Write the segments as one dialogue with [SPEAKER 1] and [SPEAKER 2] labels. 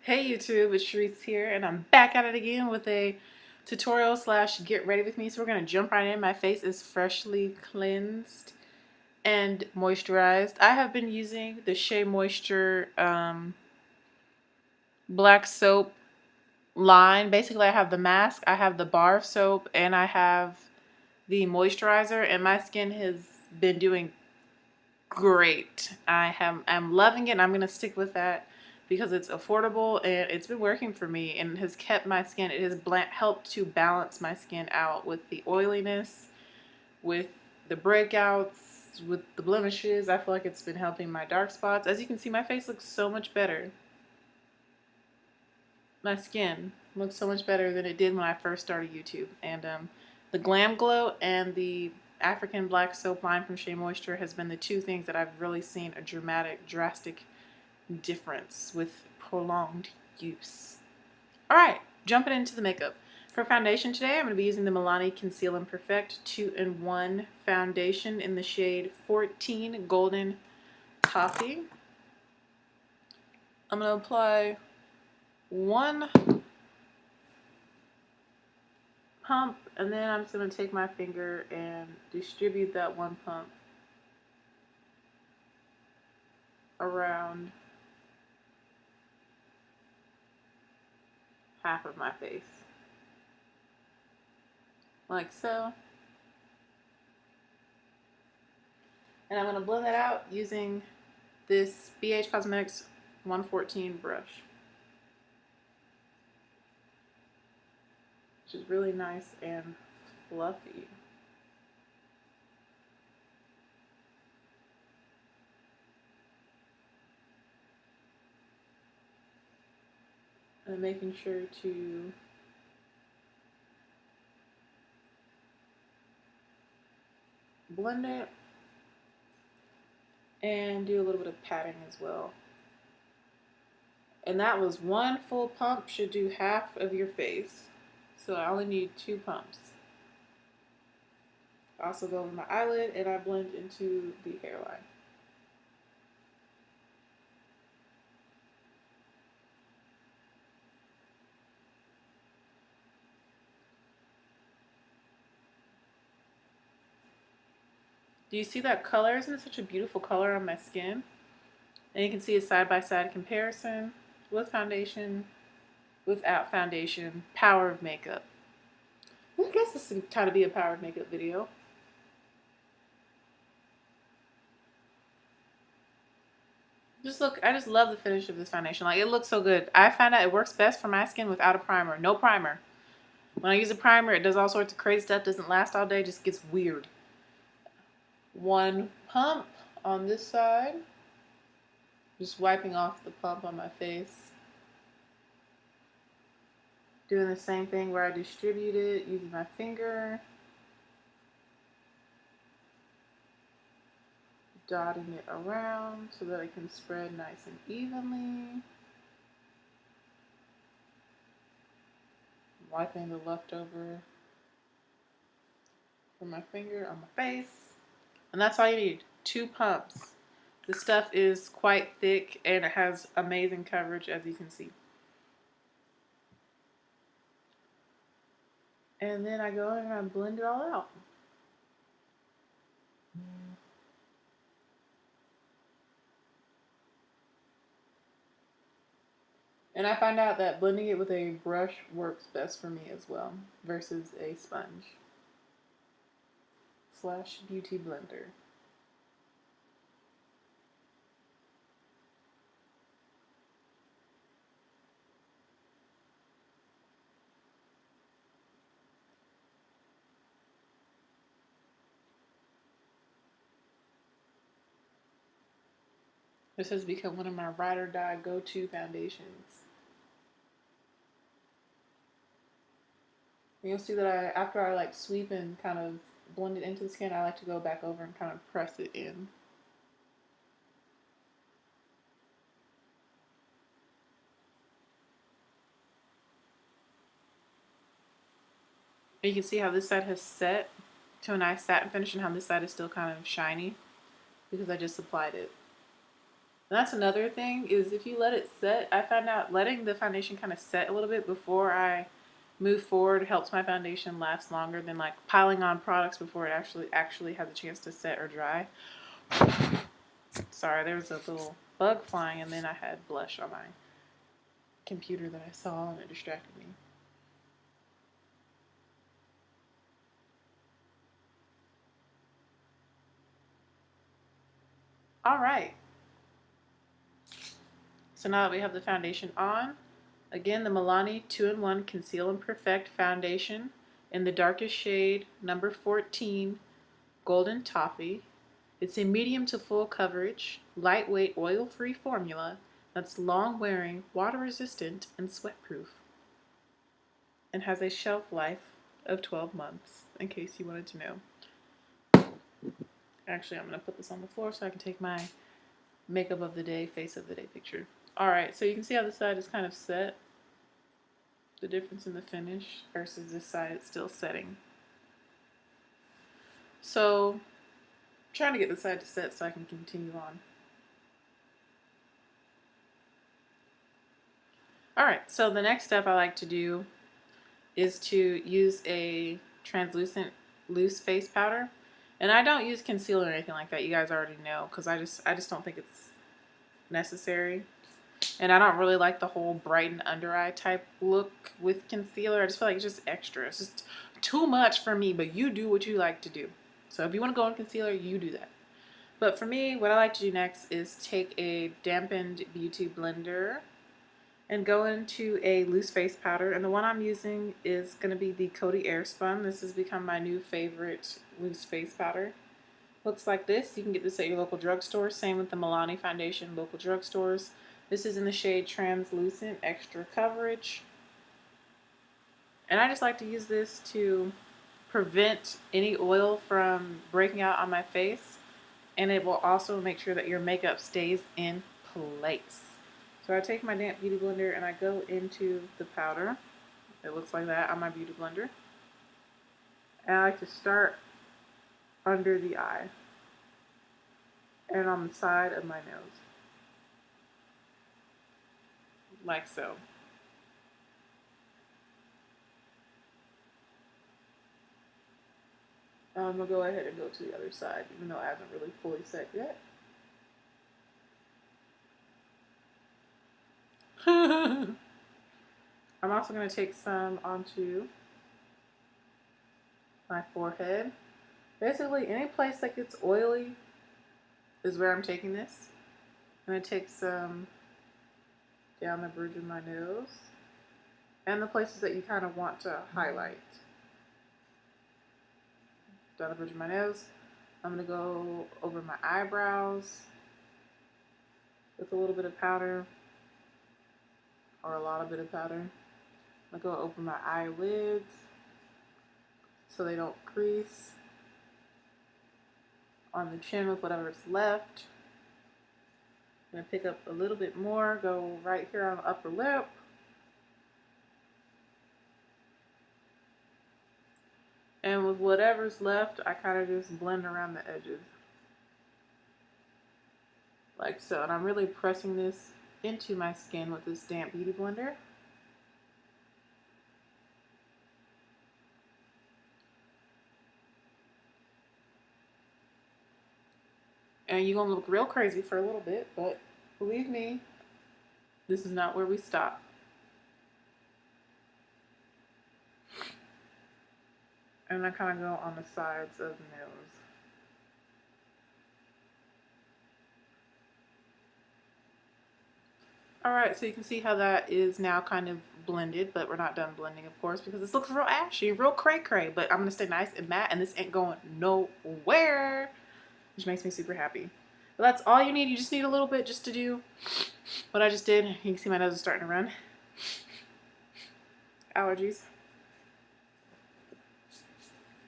[SPEAKER 1] Hey YouTube, it's Cherise here, and I'm back at it again with a tutorial slash get ready with me. So we're going to jump right in. My face is freshly cleansed and moisturized. I have been using the Shea Moisture black soap line. Basically, I have the mask, I have the bar of soap, and I have the moisturizer, and my skin has been doing great. I'm loving it, and I'm going to stick with that because it's affordable and it's been working for me and has kept my skin. It has helped to balance my skin out with the oiliness, with the breakouts, with the blemishes. I feel like it's been helping my dark spots. As you can see, my face looks so much better. My skin looks so much better than it did when I first started YouTube. And the Glam Glow and the African Black Soap line from Shea Moisture has been the two things that I've really seen a drastic difference with prolonged use. Alright, jumping into the makeup. For foundation today, I'm going to be using the Milani Conceal and Perfect 2-in-1 foundation in the shade 14 Golden Toffee. I'm going to apply one pump, and then I'm just going to take my finger and distribute that one pump around half of my face, like so. And I'm going to blend that out using this BH Cosmetics 114 brush, which is really nice and fluffy. And making sure to blend it and do a little bit of patting as well. And that was one full pump, should do half of your face. So I only need 2 pumps. I also go over my eyelid and I blend into the hairline. Do you see that color? Isn't it such a beautiful color on my skin? And you can see a side-by-side comparison with foundation, without foundation, power of makeup. I guess this is trying to be a power of makeup video. I just love the finish of this foundation. Like, it looks so good. I find out it works best for my skin without a primer. No primer. When I use a primer, it does all sorts of crazy stuff, doesn't last all day, just gets weird. One pump on this side. Just wiping off the pump on my face. Doing the same thing where I distribute it using my finger. Dotting it around so that it can spread nice and evenly. Wiping the leftover from my finger on my face. And that's all you need. 2 pumps. The stuff is quite thick and it has amazing coverage, as you can see. And then I go in and I blend it all out. And I find out that blending it with a brush works best for me as well, versus a sponge / beauty blender. This has become one of my ride or die go-to foundations. You'll see that after I like sweep and kind of blend it into the skin, I like to go back over and kind of press it in. And you can see how this side has set to a nice satin finish and how this side is still kind of shiny because I just applied it. That's another thing, is if you let it set, I found out letting the foundation kind of set a little bit before I move forward helps my foundation last longer than like piling on products before it actually has a chance to set or dry. Sorry, there was a little bug flying, and then I had blush on my computer that I saw, and it distracted me. All right. So now that we have the foundation on, again, the Milani 2-in-1 Conceal and Perfect Foundation in the darkest shade, number 14, Golden Toffee. It's a medium to full coverage, lightweight, oil-free formula that's long-wearing, water-resistant, and sweat-proof, and has a shelf life of 12 months, in case you wanted to know. Actually, I'm going to put this on the floor so I can take my makeup of the day, face of the day picture. Alright, so you can see how this side is kind of set. The difference in the finish versus this side, it's still setting. So, I'm trying to get the side to set so I can continue on. Alright, so the next step I like to do is to use a translucent loose face powder. And I don't use concealer or anything like that, you guys already know, because I just don't think it's necessary. And I don't really like the whole brighten under eye type look with concealer. I just feel like it's just extra. It's just too much for me, but you do what you like to do. So if you want to go in concealer, you do that. But for me, what I like to do next is take a dampened beauty blender and go into a loose face powder. And the one I'm using is going to be the Coty Airspun. This has become my new favorite loose face powder. Looks like this. You can get this at your local drugstore. Same with the Milani foundation, local drugstores. This is in the shade Translucent Extra Coverage. And I just like to use this to prevent any oil from breaking out on my face. And it will also make sure that your makeup stays in place. So I take my damp beauty blender and I go into the powder. It looks like that on my beauty blender. And I like to start under the eye and on the side of my nose. Like so. I'm going to go ahead and go to the other side, even though it hasn't really fully set yet. I'm also going to take some onto my forehead. Basically, any place that gets oily is where I'm taking this. I'm going to take some down the bridge of my nose and the places that you kind of want to highlight. Down the bridge of my nose. I'm going to go over my eyebrows with a little bit of powder, or a lot of bit of powder. I'm going to go over my eyelids so they don't crease. On the chin with whatever's left. I'm going to pick up a little bit more, go right here on the upper lip. And with whatever's left, I kind of just blend around the edges. Like so. And I'm really pressing this into my skin with this damp beauty blender. And you're going to look real crazy for a little bit, but believe me, this is not where we stop. And I kind of go on the sides of the nose. Alright, so you can see how that is now kind of blended, but we're not done blending, of course, because this looks real ashy, real cray-cray, but I'm going to stay nice and matte, and this ain't going nowhere, which makes me super happy. But that's all you need. You just need a little bit just to do what I just did. You can see my nose is starting to run. Allergies.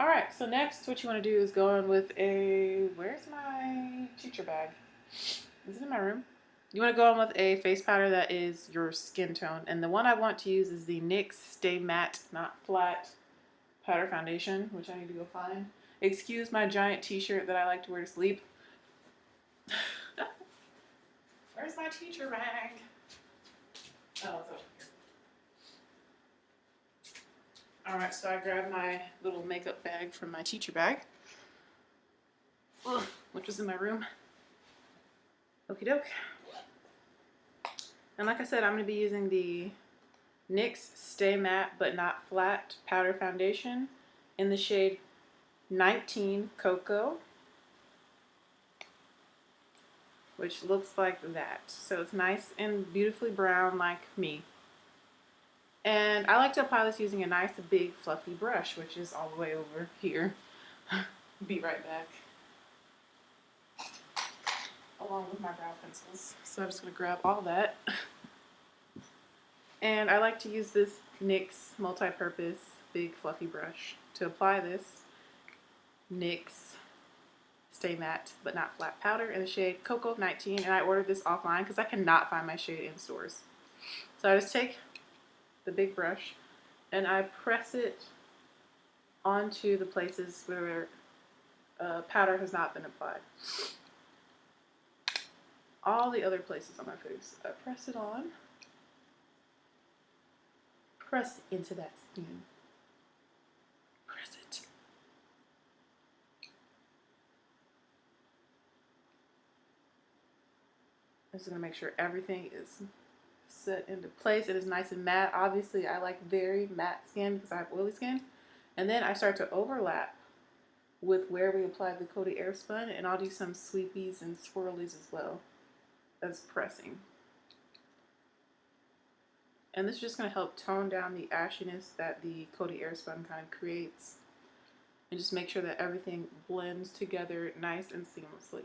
[SPEAKER 1] Alright, so next what you want to do is go in with a, where's my teacher bag? Is it in my room? You want to go in with a face powder that is your skin tone. And the one I want to use is the NYX Stay Matte Not Flat Powder Foundation, which I need to go find. Excuse my giant t-shirt that I like to wear to sleep. Where's my teacher bag? Oh, it's over here. Alright, so I grabbed my little makeup bag from my teacher bag, which was in my room. Okie doke. And like I said, I'm going to be using the NYX Stay Matte But Not Flat Powder Foundation in the shade 19 Cocoa, which looks like that. So it's nice and beautifully brown like me. And I like to apply this using a nice big fluffy brush, which is all the way over here. Be right back. Along with my brow pencils. So I'm just going to grab all that. And I like to use this NYX multi-purpose big fluffy brush to apply this NYX Stay Matte But Not Flat powder in the shade Cocoa 19. And I ordered this offline because I cannot find my shade in stores. So I just take the big brush and I press it onto the places where powder has not been applied. All the other places on my face, I press it on. Press it into that skin. Press it. I'm just going to make sure everything is set into place. It is nice and matte. Obviously, I like very matte skin because I have oily skin. And then I start to overlap with where we applied the Coty Airspun, and I'll do some sweepies and swirlies as well as pressing. And this is just going to help tone down the ashiness that the Coty Airspun kind of creates. And just make sure that everything blends together nice and seamlessly.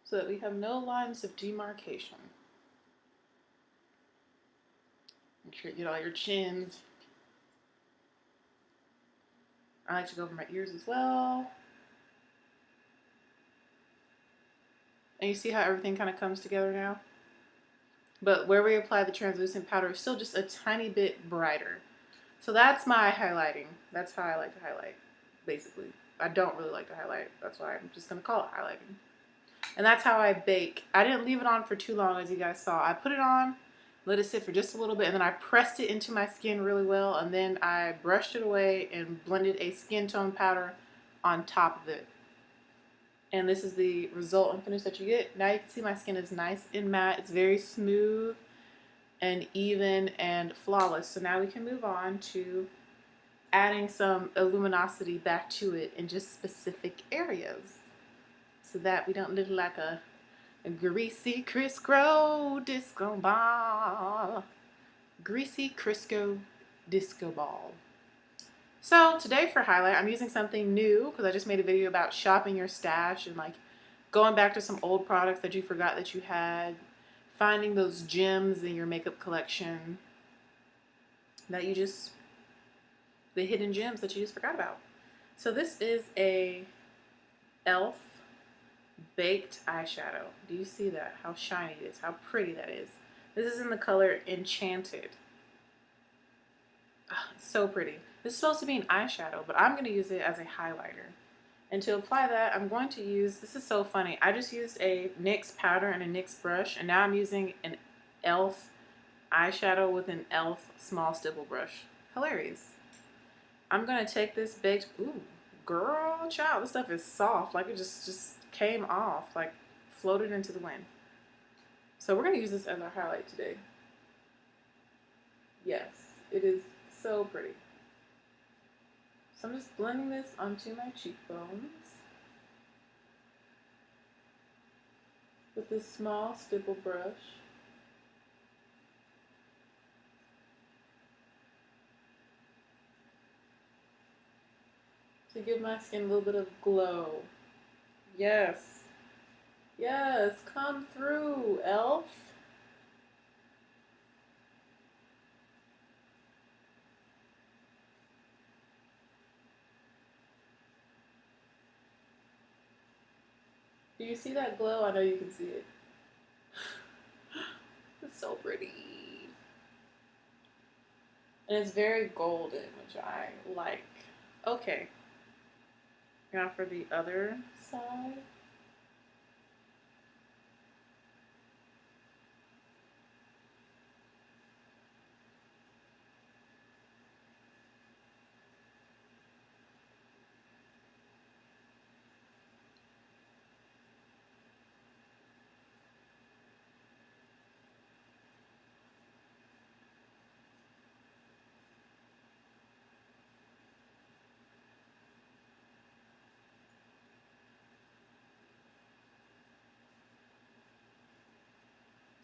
[SPEAKER 1] So that we have no lines of demarcation. Make sure you get all your chins. I like to go over my ears as well. And you see how everything kind of comes together now? But where we apply the translucent powder is still just a tiny bit brighter. So that's my highlighting. That's how I like to highlight, basically. I don't really like to highlight. That's why I'm just going to call it highlighting. And that's how I bake. I didn't leave it on for too long, as you guys saw. I put it on, let it sit for just a little bit, and then I pressed it into my skin really well, and then I brushed it away and blended a skin tone powder on top of it. And this is the result and finish that you get. Now you can see my skin is nice and matte. It's very smooth and even and flawless. So now we can move on to adding some luminosity back to it in just specific areas, so that we don't look like a greasy Crisco disco ball. Greasy Crisco disco ball. So today for highlight, I'm using something new because I just made a video about shopping your stash and like going back to some old products that you forgot that you had, finding those gems in your makeup collection that you just, the hidden gems that you just forgot about. So this is a e.l.f. baked eyeshadow. Do you see that? How shiny it is, how pretty that is. This is in the color Enchanted. Oh, it's so pretty. This is supposed to be an eyeshadow, but I'm going to use it as a highlighter. And to apply that, I'm going to use, this is so funny, I just used a NYX powder and a NYX brush, and now I'm using an e.l.f. eyeshadow with an e.l.f. small stipple brush. Hilarious. I'm going to take this baked, ooh, girl, child, this stuff is soft, like it just came off, like floated into the wind. So we're going to use this as our highlight today. Yes, it is so pretty. So I'm just blending this onto my cheekbones with this small stipple brush. To give my skin a little bit of glow. Yes. Yes, come through, e.l.f. Do you see that glow? I know you can see it. It's so pretty. And it's very golden, which I like. Okay. Now for the other side.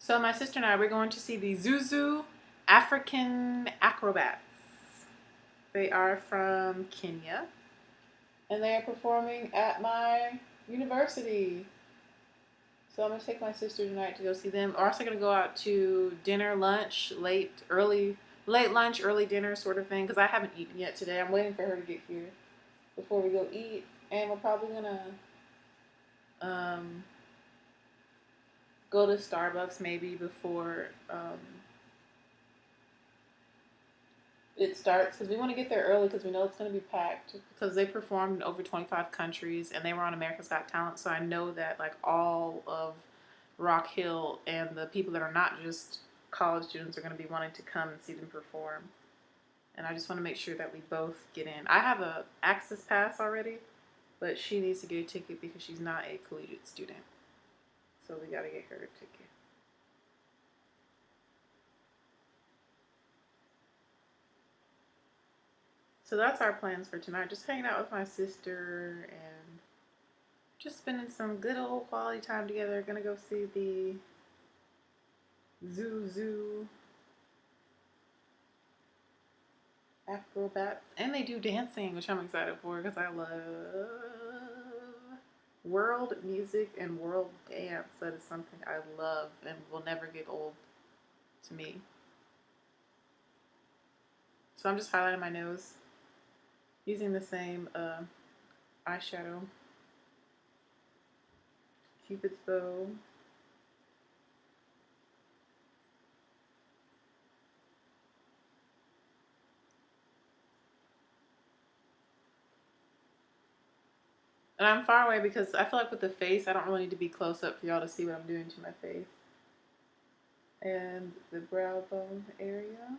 [SPEAKER 1] So my sister and I, we're going to see the Zuzu African Acrobats. They are from Kenya, and they are performing at my university. So I'm gonna take my sister tonight to go see them. We're also gonna go out to dinner, lunch, late lunch, early dinner sort of thing. Because I haven't eaten yet today. I'm waiting for her to get here before we go eat, and we're probably gonna um, go to Starbucks maybe before it starts, because we want to get there early because we know it's going to be packed, because they performed in over 25 countries and they were on America's Got Talent. So I know that like all of Rock Hill and the people that are not just college students are going to be wanting to come and see them perform. And I just want to make sure that we both get in. I have a access pass already, but she needs to get a ticket because she's not a collegiate student. So we got to get her a ticket. So that's our plans for tonight. Just hanging out with my sister and just spending some good old quality time together. Gonna go see the Zoo Acrobats. And they do dancing, which I'm excited for because I love world music and world dance. That is something I love and will never get old to me. So I'm just highlighting my nose using the same eyeshadow, Cupid's bow. And I'm far away because I feel like with the face, I don't really need to be close up for y'all to see what I'm doing to my face. And the brow bone area,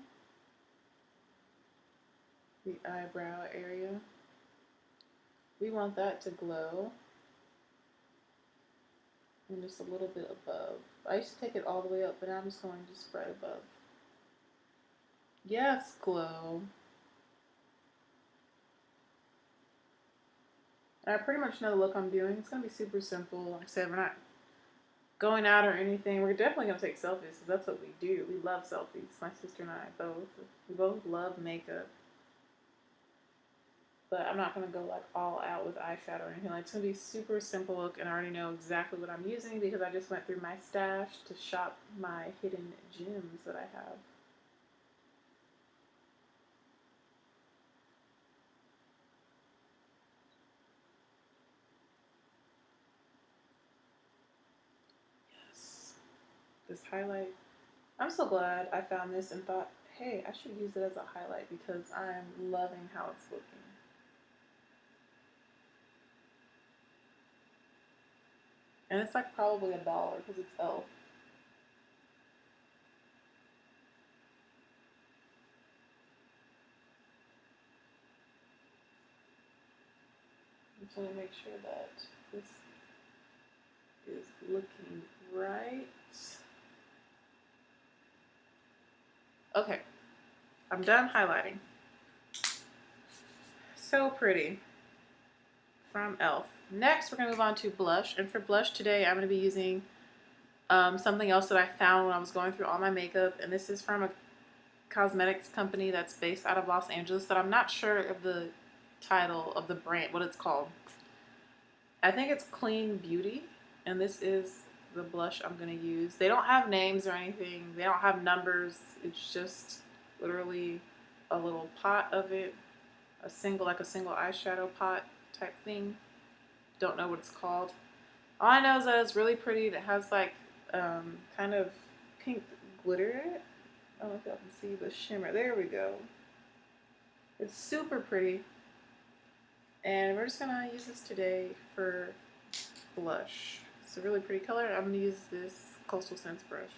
[SPEAKER 1] the eyebrow area. We want that to glow. And just a little bit above. I used to take it all the way up, but now I'm just going just right above. Yes, glow. I pretty much know the look I'm doing. It's going to be super simple. Like I said, we're not going out or anything. We're definitely going to take selfies because that's what we do. We love selfies. My sister and I both. We both love makeup. But I'm not going to go like all out with eyeshadow or anything. Like, it's going to be super simple look, and I already know exactly what I'm using because I just went through my stash to shop my hidden gems that I have. Yes. This highlight. I'm so glad I found this and thought, hey, I should use it as a highlight because I'm loving how it's looking. And it's like probably $1 because it's e.l.f. I just want to make sure that this is looking right. Okay, I'm done highlighting. So pretty. From e.l.f. Next, we're going to move on to blush. And for blush today, I'm going to be using something else that I found when I was going through all my makeup. And this is from a cosmetics company that's based out of Los Angeles that I'm not sure of the title of the brand, what it's called. I think it's Clean Beauty. And this is the blush I'm going to use. They don't have names or anything. They don't have numbers. It's just literally a little pot of it. Like a single eyeshadow pot type thing. Don't know what it's called. All I know is that it's really pretty. It has like kind of pink glitter in it. I don't know if y'all can see the shimmer. There we go. It's super pretty. And we're just gonna use this today for blush. It's a really pretty color. I'm gonna use this Coastal Scents brush.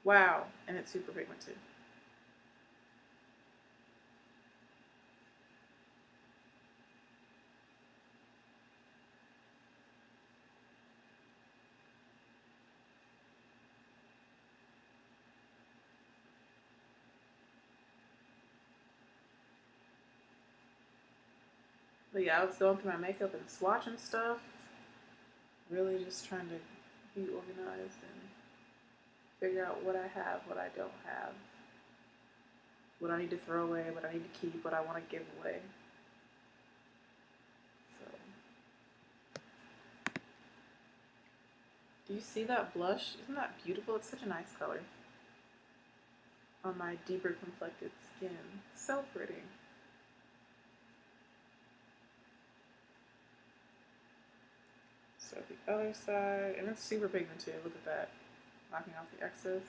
[SPEAKER 1] Wow, and it's super pigmented. But yeah, I was going through my makeup and swatching stuff. Really just trying to be organized and figure out what I have, what I don't have, what I need to throw away, what I need to keep, what I want to give away. So, do you see that blush? Isn't that beautiful? It's such a nice color on my deeper complected skin. So pretty. So the other side, and it's super pigmented. Look at that, knocking off the excess.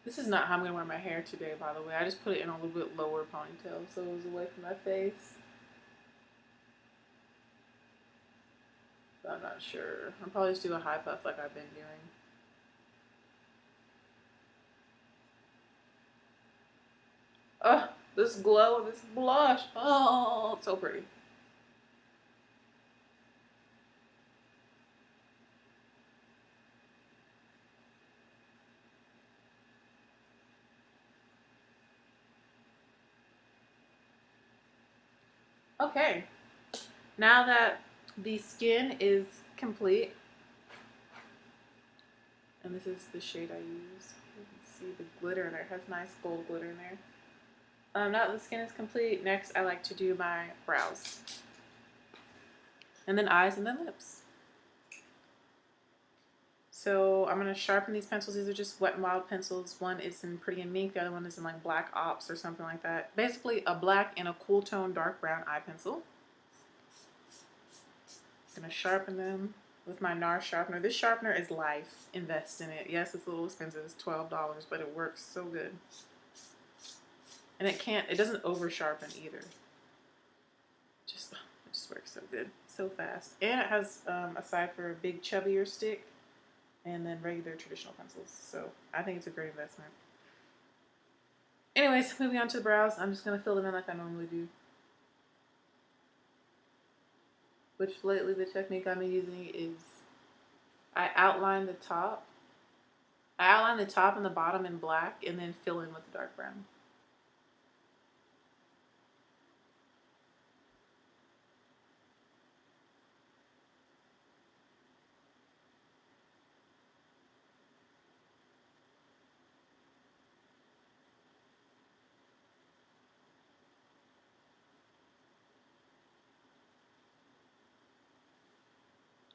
[SPEAKER 1] This is not how I'm gonna wear my hair today, by the way. I just put it in a little bit lower ponytail so it was away from my face. But I'm not sure. I'll probably just do a high puff like I've been doing. Oh, this glow and this blush. Oh, it's so pretty. Okay, now that the skin is complete, and this is the shade I use. You can see the glitter in there. It has nice gold glitter in there. Now that the skin is complete, next I like to do my brows. And then eyes and then lips. So I'm going to sharpen these pencils. These are just Wet n Wild pencils. One is in Pretty in Mink. The other one is in like Black Ops or something like that. Basically a black and a cool tone dark brown eye pencil. I'm going to sharpen them with my NARS sharpener. This sharpener is life. Invest in it. Yes, it's a little expensive. It's $12, but it works so good. And it doesn't over sharpen either. It just works so good. So fast. And it has a side for a big chubbier stick. And then regular traditional pencils. So I think it's a great investment. Anyways, moving on to the brows. I'm just going to fill them in like I normally do. Which lately the technique I'm using is I outline the top. I outline the top and the bottom in black and then fill in with the dark brown.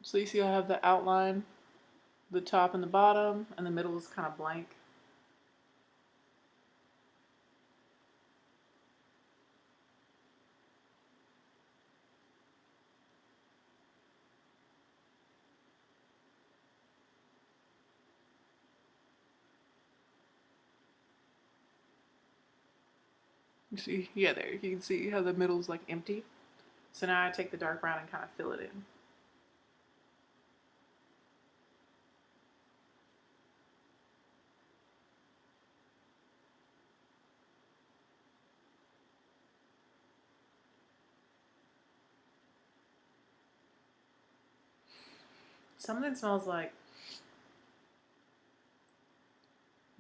[SPEAKER 1] So you see I have the outline, the top and the bottom, and the middle is kind of blank. You see, yeah, there. You can see how the middle is like empty. So now I take the dark brown and kind of fill it in. Something smells like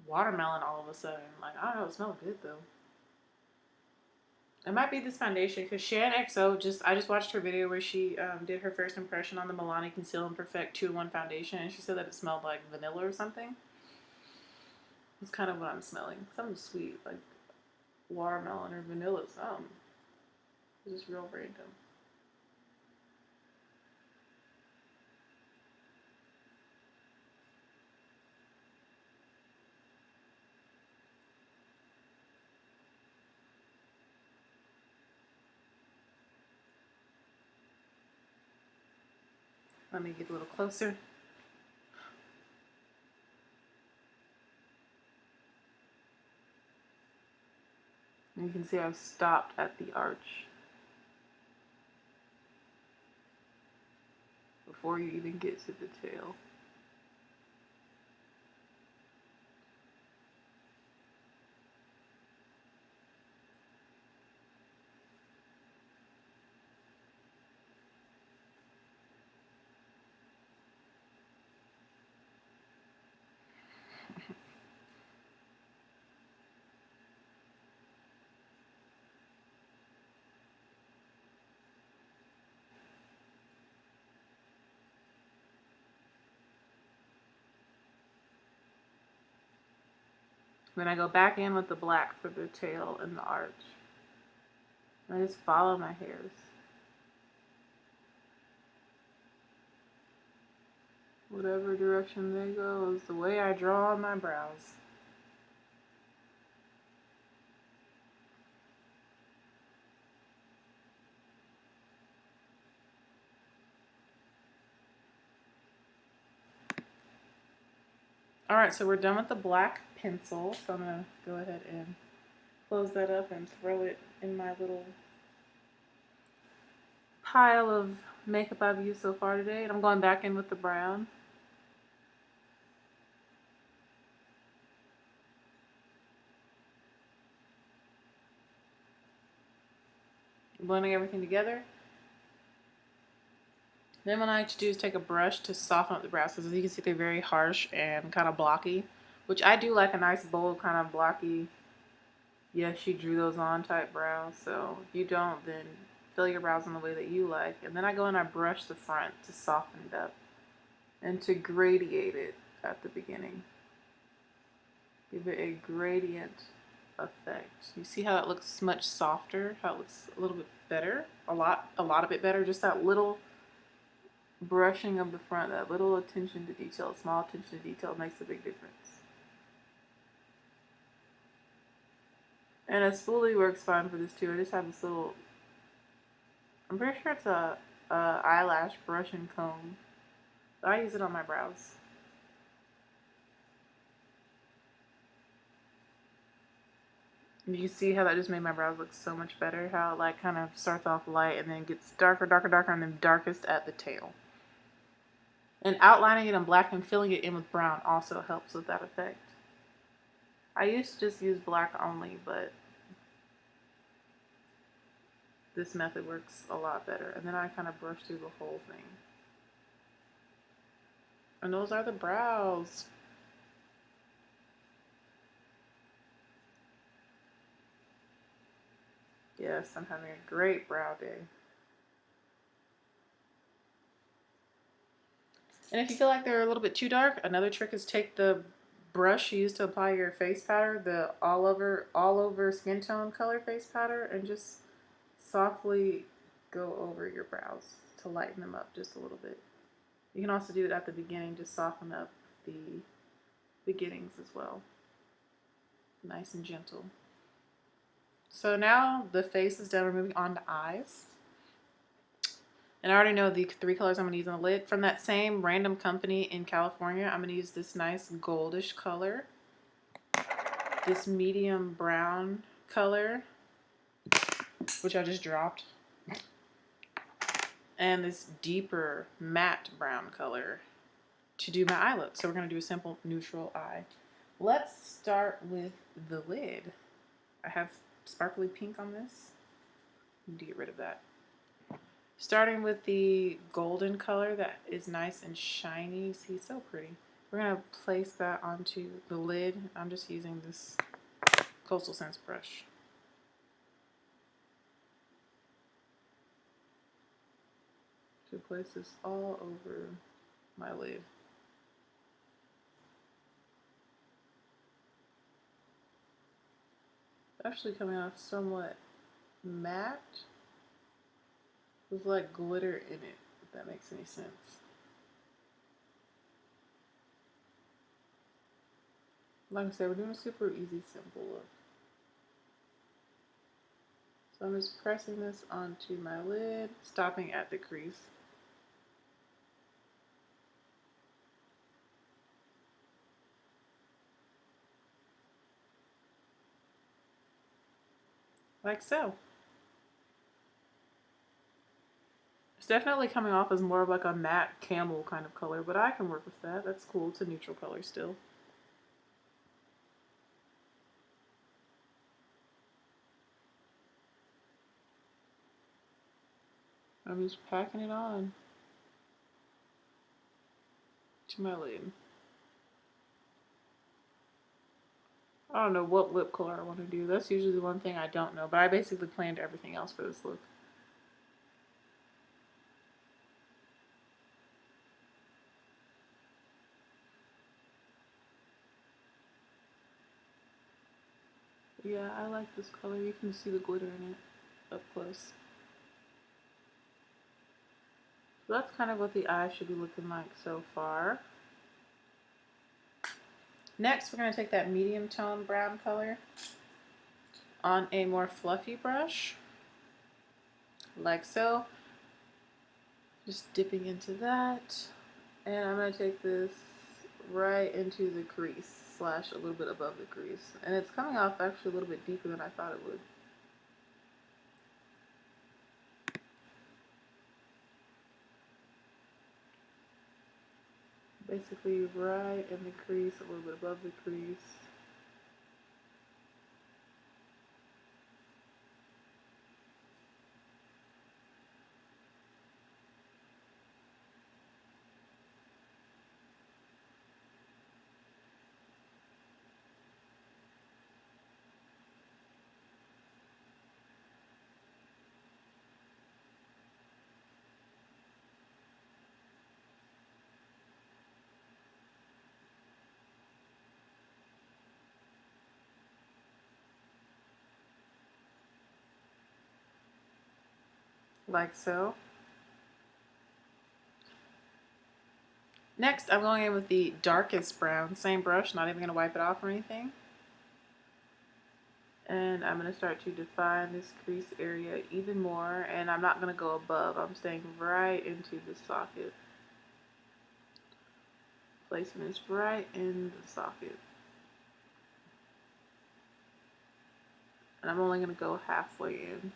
[SPEAKER 1] watermelon all of a sudden. Like, I don't know, it smells good though. It might be this foundation because Shan XO I just watched her video where she did her first impression on the Milani Conceal and Perfect 2-in-1 foundation, and she said that it smelled like vanilla or something. It's kind of what I'm smelling. Something sweet, like watermelon or vanilla, something. It's just real random. Let me get a little closer. And you can see I've stopped at the arch before you even get to the tail. Then I go back in with the black for the tail and the arch. I just follow my hairs. Whatever direction they go is the way I draw on my brows. Alright, so we're done with the black pencil, so I'm going to go ahead and close that up and throw it in my little pile of makeup I've used so far today. And I'm going back in with the brown. Blending everything together. Then what I like to do is take a brush to soften up the brows, because as you can see they're very harsh and kind of blocky, which I do like a nice bold kind of blocky, yes she drew those on type brows. So if you don't, then fill your brows in the way that you like. And then I go and I brush the front to soften it up and to gradiate it at the beginning. Give it a gradient effect. You see how it looks much softer, how it looks a little bit better, a lot of it better. Just that little brushing of the front, that little attention to detail, small attention to detail makes a big difference. And a spoolie works fine for this too. I just have this little, I'm pretty sure it's a eyelash brush and comb. But I use it on my brows. You see how that just made my brows look so much better? How it like kind of starts off light and then gets darker, darker, darker, and then darkest at the tail. And outlining it in black and filling it in with brown also helps with that effect. I used to just use black only, but this method works a lot better. And then I kind of brush through the whole thing. And those are the brows. Yes, I'm having a great brow day. And if you feel like they're a little bit too dark, another trick is take the brush you use to apply your face powder, the all over skin tone color face powder, and just softly go over your brows to lighten them up just a little bit. You can also do it at the beginning, just soften up the beginnings as well. Nice and gentle. So now the face is done. We're moving on to eyes. And I already know the 3 colors I'm going to use on the lid. From that same random company in California, I'm going to use this nice goldish color, this medium brown color, which I just dropped, and this deeper matte brown color to do my eye look. So we're going to do a simple neutral eye. Let's start with the lid. I have sparkly pink on this. I need to get rid of that. Starting with the golden color that is nice and shiny. See, so pretty. We're going to place that onto the lid. I'm just using this Coastal Scents brush. To place this all over my lid. It's actually coming off somewhat matte with like glitter in it, if that makes any sense. Like I said, we're doing a super easy, simple look. So I'm just pressing this onto my lid, stopping at the crease. like so. It's definitely coming off as more of like a matte camel kind of color, but I can work with that. That's cool. It's a neutral color still. I'm just packing it on to my lid. I don't know what lip color I want to do. That's usually the one thing I don't know, but I basically planned everything else for this look. Yeah, I like this color. You can see the glitter in it up close. So that's kind of what the eye should be looking like so far. Next, we're going to take that medium tone brown color on a more fluffy brush, like so. Just dipping into that. And I'm going to take this right into the crease, slash a little bit above the crease. And it's coming off actually a little bit deeper than I thought it would. Basically right in the crease, a little bit above the crease. Like so. Next, I'm going in with the darkest brown, same brush, not even going to wipe it off or anything. And I'm going to start to define this crease area even more, and I'm not going to go above. I'm staying right into the socket. Placing this right in the socket. And I'm only going to go halfway in.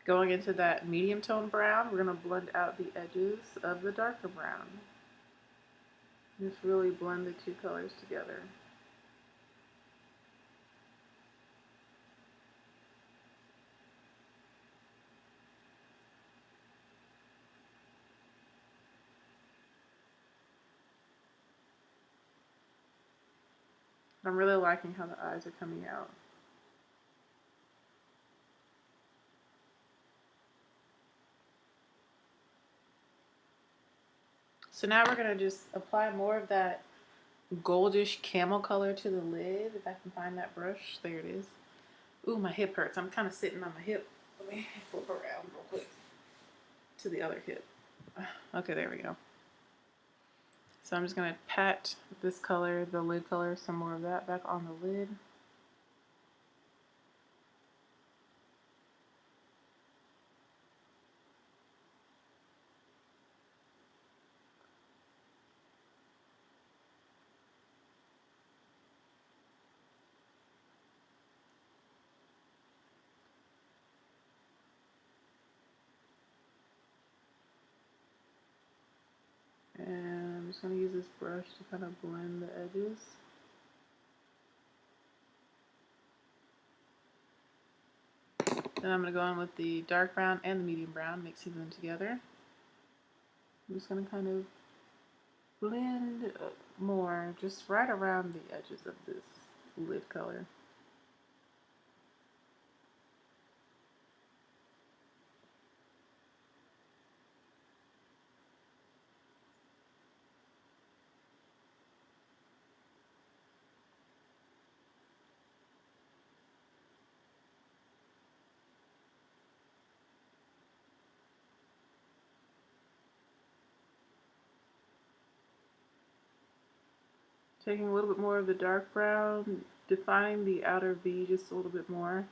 [SPEAKER 1] Going into that medium tone brown, we're going to blend out the edges of the darker brown. Just really blend the two colors together. I'm really liking how the eyes are coming out. So now we're going to just apply more of that goldish camel color to the lid. If I can find that brush. There it is. Ooh, my hip hurts. I'm kind of sitting on my hip. Let me flip around real quick to the other hip. Okay, there we go. So I'm just going to pat this color, the lid color, some more of that back on the lid. And I'm just going to use this brush to kind of blend the edges. Then I'm going to go in with the dark brown and the medium brown, mixing them together. I'm just going to kind of blend more just right around the edges of this lid color. Taking a little bit more of the dark brown, defining the outer V just a little bit more.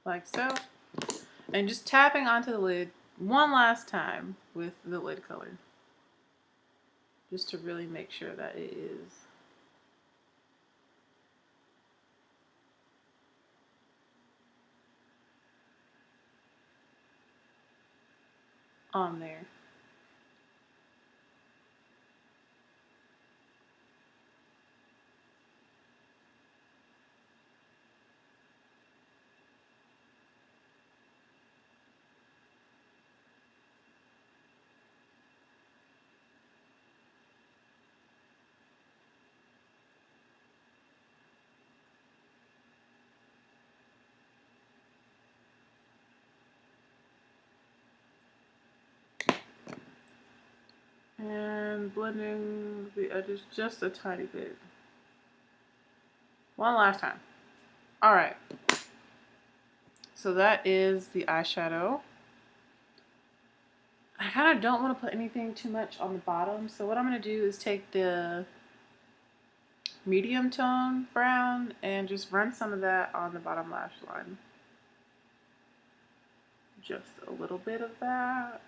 [SPEAKER 1] Like so. And just tapping onto the lid one last time with the lid color. Just to really make sure that it is on there. And blending the edges just a tiny bit. One last time. Alright. So that is the eyeshadow. I kind of don't want to put anything too much on the bottom. So what I'm going to do is take the medium tone brown and just run some of that on the bottom lash line. Just a little bit of that.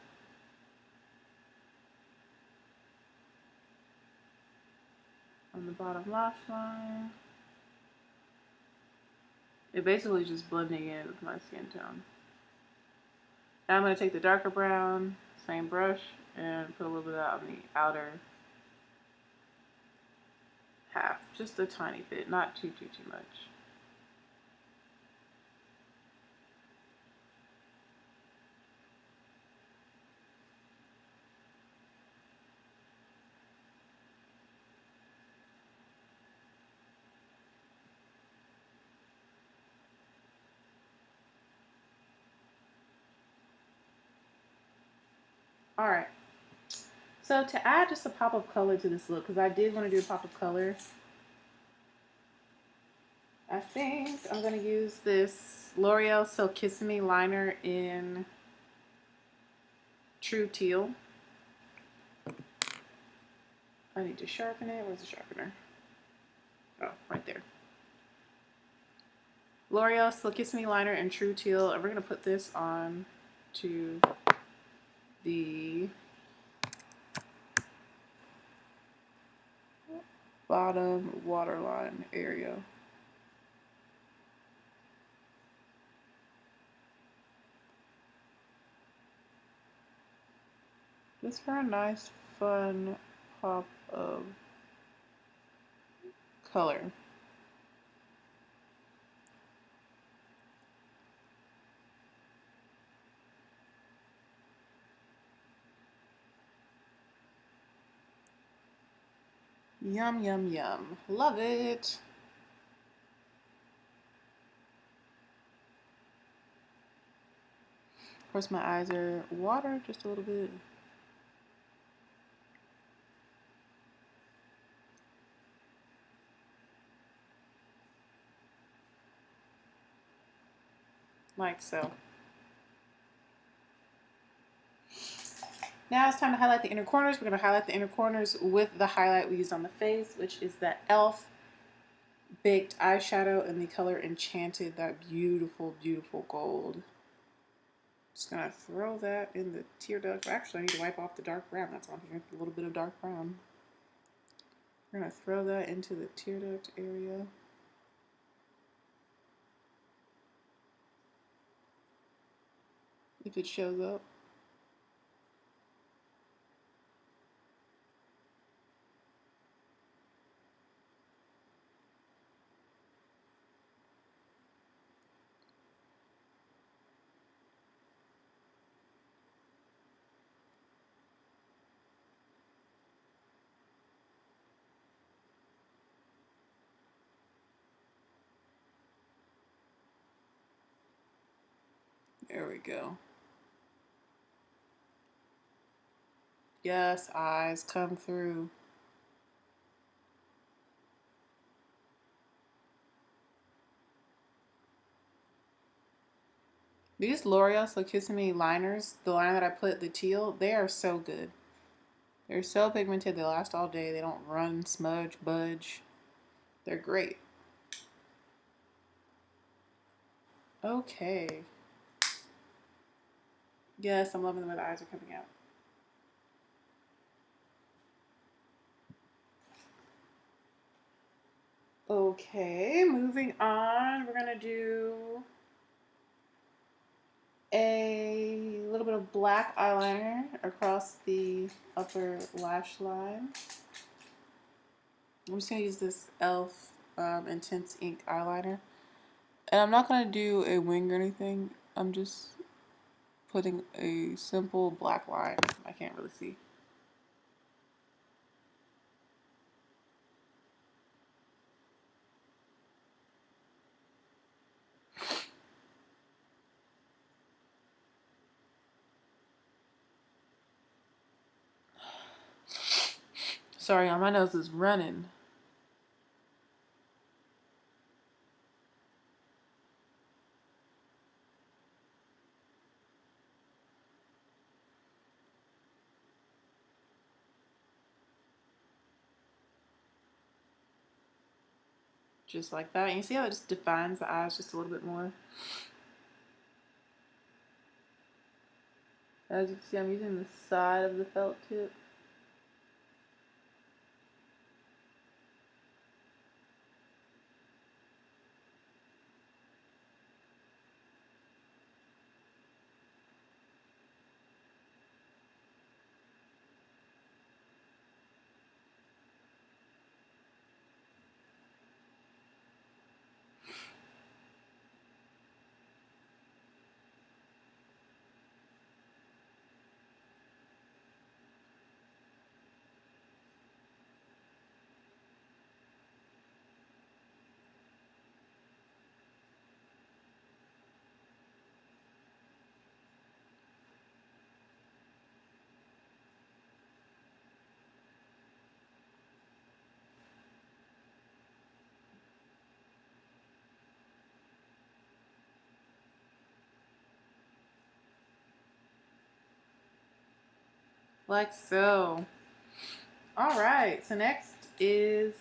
[SPEAKER 1] On the bottom lash line. It basically just blending in with my skin tone. Now I'm going to take the darker brown, same brush, and put a little bit of that on the outer half. Just a tiny bit, not too much. Alright, so to add just a pop of color to this look, because I did want to do a pop of color, I think I'm going to use this L'Oreal So Kiss Me liner in True Teal. I need to sharpen it. Where's the sharpener? Oh, right there. L'Oreal So Kiss Me liner in True Teal, and we're going to put this on to the bottom waterline area. Just for a nice, fun pop of color. Yum, yum, yum. Love it. Of course, my eyes are water just a little bit. Like so. Now it's time to highlight the inner corners. We're going to highlight the inner corners with the highlight we used on the face, which is that e.l.f. Baked eyeshadow in the color Enchanted, that beautiful, beautiful gold. Just going to throw that in the tear duct. Actually, I need to wipe off the dark brown that's on here. A little bit of dark brown. We're going to throw that into the tear duct area. If it shows up. There we go. Yes, eyes come through. These L'Oreal So Kissing Me liners, the liner that I put, the teal, they are so good. They're so pigmented, they last all day. They don't run, smudge, budge. They're great. Okay. Yes, I'm loving the way the eyes are coming out. Okay, moving on. We're going to do a little bit of black eyeliner across the upper lash line. I'm just going to use this e.l.f. Intense Ink eyeliner. And I'm not going to do a wing or anything. I'm just putting a simple black line. I can't really see. Sorry, my nose is running. Just like that. And you see how it just defines the eyes just a little bit more? As you can see, I'm using the side of the felt tip. Like so. Alright, so next is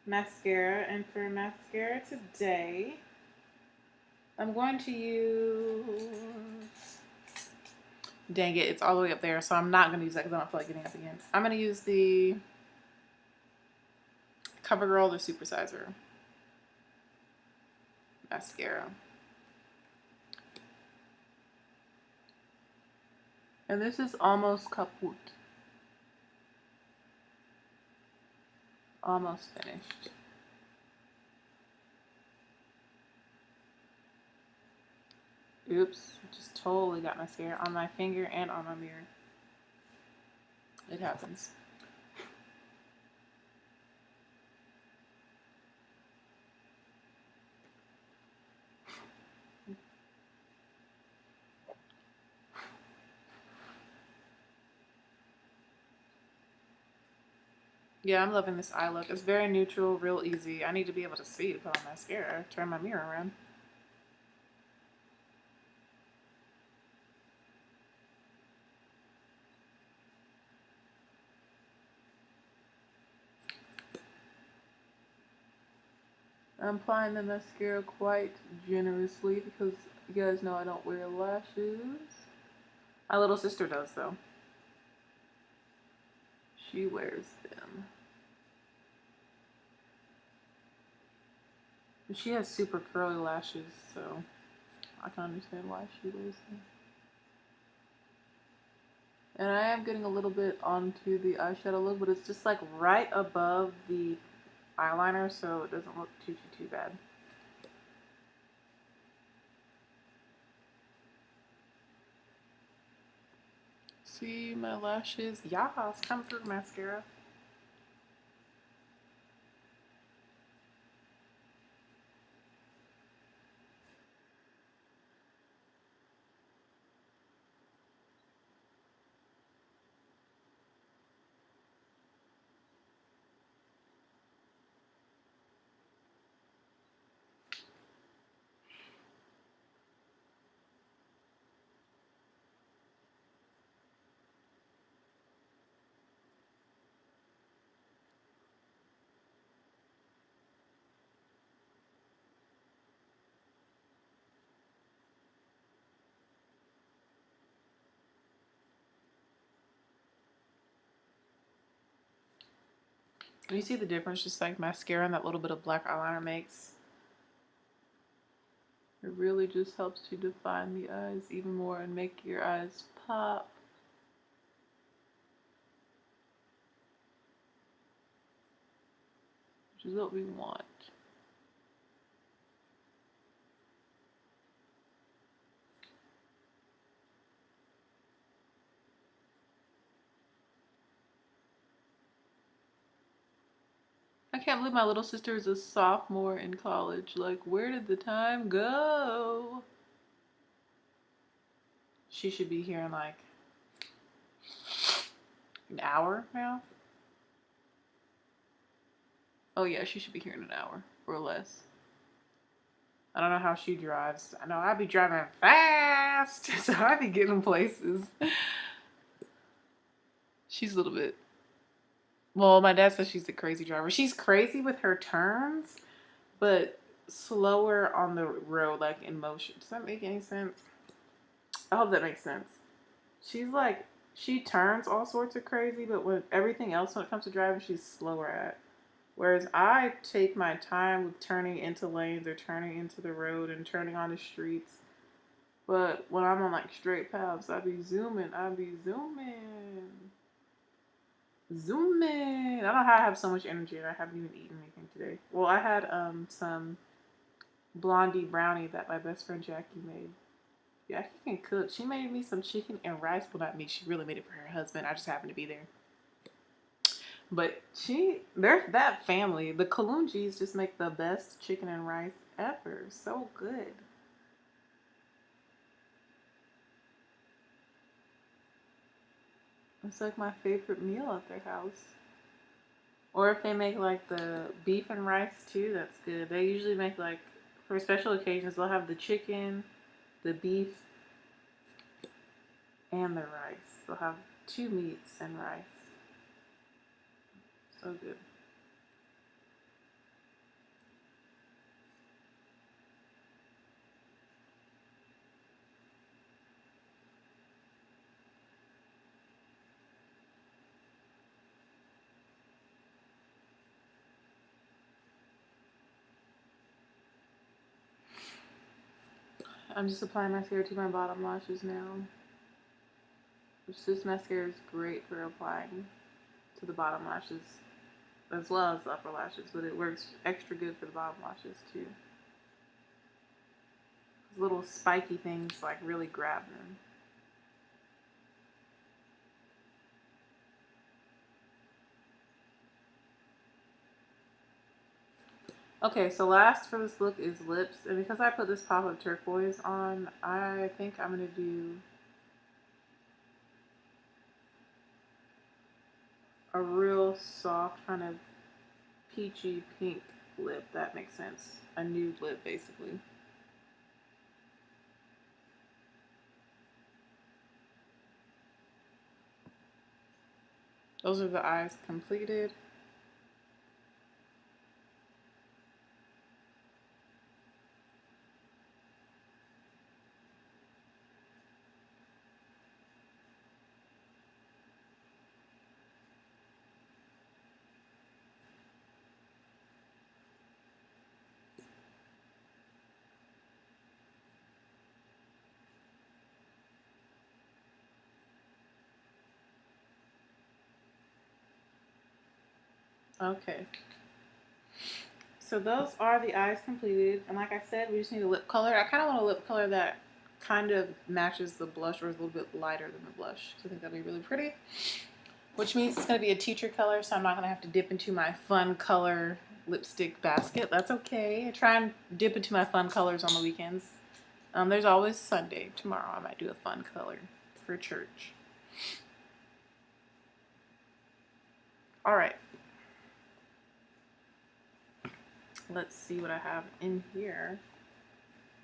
[SPEAKER 1] mascara. And for mascara today, I'm going to use... Dang it, it's all the way up there, so I'm not going to use that because I don't feel like getting up again. I'm going to use the CoverGirl, the Supersizer mascara. And this is almost kaput. Almost finished. Oops, just totally got mascara on my finger and on my mirror. It happens. Yeah, I'm loving this eye look. It's very neutral, real easy. I need to be able to see to put on mascara. Turn my mirror around. I'm applying the mascara quite generously because you guys know I don't wear lashes. My little sister does though. she wears them. And she has super curly lashes, so I can understand why she wears them. And I am getting a little bit onto the eyeshadow look, but it's just like right above the eyeliner, so it doesn't look too bad. See my lashes? Yas, come through mascara. You see the difference just like mascara and that little bit of black eyeliner makes? It really just helps to define the eyes even more and make your eyes pop. Which is what we want. I can't believe my little sister is a sophomore in college. Like, where did the time go? She should be here in like an hour now. Oh yeah, she should be here in an hour or less. I don't know how she drives. I know I'd be driving fast, so I'd be getting places. She's a little bit... Well, my dad says she's a crazy driver. She's crazy with her turns, but slower on the road, like in motion. Does that make any sense? I hope that makes sense. She's like, she turns all sorts of crazy, but when everything else when it comes to driving, she's slower at. Whereas I take my time with turning into lanes or turning into the road and turning on the streets. But when I'm on like straight paths, I be zooming. Zooming. I don't know how I have so much energy and I haven't even eaten anything today. Well, I had some blondie brownie that my best friend Jackie made. Jackie can cook. She made me some chicken and rice. Well, not me. She really made it for her husband. I just happened to be there. But they're that family. The Kalunjis just make the best chicken and rice ever. So good. It's like my favorite meal at their house. Or if they make like the beef and rice too, that's good. They usually make like, for special occasions, they'll have the chicken, the beef, and the rice. They'll have 2 meats and rice. So good. I'm just applying mascara to my bottom lashes now. Which this mascara is great for applying to the bottom lashes as well as the upper lashes, but it works extra good for the bottom lashes too. Those little spiky things like really grab them. Okay, so last for this look is lips, and because I put this pop of turquoise on, I think I'm gonna do a real soft kind of peachy pink lip. That makes sense. A nude lip, basically. Those are the eyes completed. Okay. So those are the eyes completed. And like I said, we just need a lip color. I kind of want a lip color that kind of matches the blush or is a little bit lighter than the blush. So I think that'd be really pretty. Which means it's going to be a teacher color, so I'm not going to have to dip into my fun color lipstick basket. That's okay. I try and dip into my fun colors on the weekends. There's always Sunday. Tomorrow I might do a fun color for church. All right. Let's see what I have in here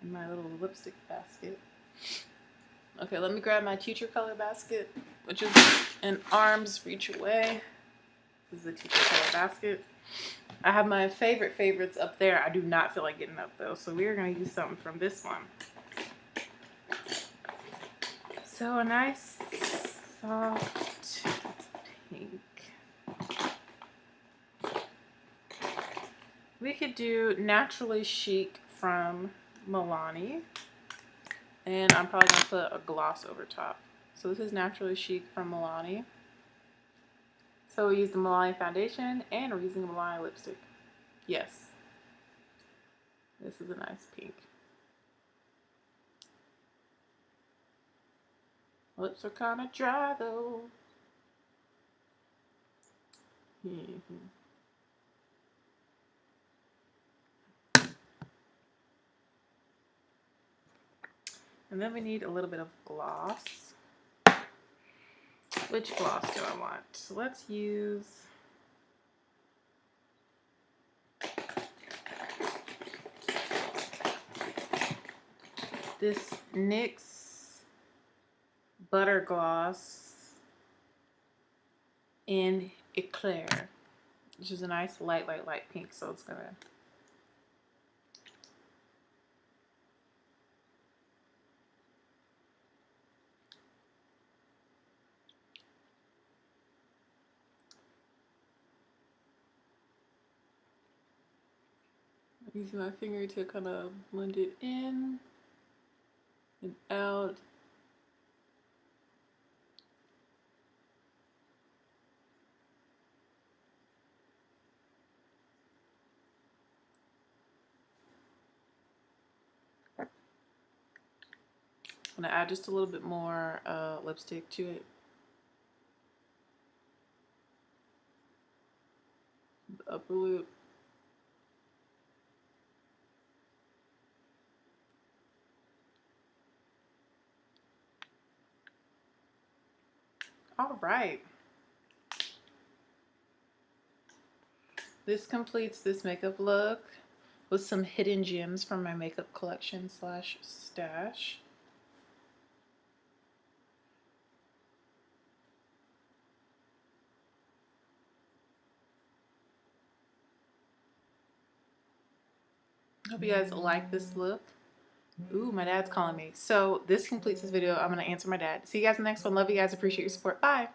[SPEAKER 1] in my little lipstick basket. Okay, let me grab my teacher color basket, which is an arm's reach away. This is the teacher color basket. I have my favorites up there. I do not feel like getting up though, so we're gonna use something from this one. So a nice soft pink. We could do Naturally Chic from Milani. And I'm probably going to put a gloss over top. So this is Naturally Chic from Milani. So we use the Milani foundation and we're using a Milani lipstick. Yes. This is a nice pink. Lips are kind of dry though. And then we need a little bit of gloss. Which gloss do I want? So let's use this NYX Butter Gloss in Eclair, which is a nice light pink, so it's gonna using my finger to kind of blend it in and out. I'm gonna add just a little bit more lipstick to it. The upper lip. All right. This completes this makeup look with some hidden gems from my makeup collection / stash. Hope you guys like this look. Ooh, my dad's calling me. So this completes this video. I'm going to answer my dad. See you guys in the next one. Love you guys. Appreciate your support. Bye.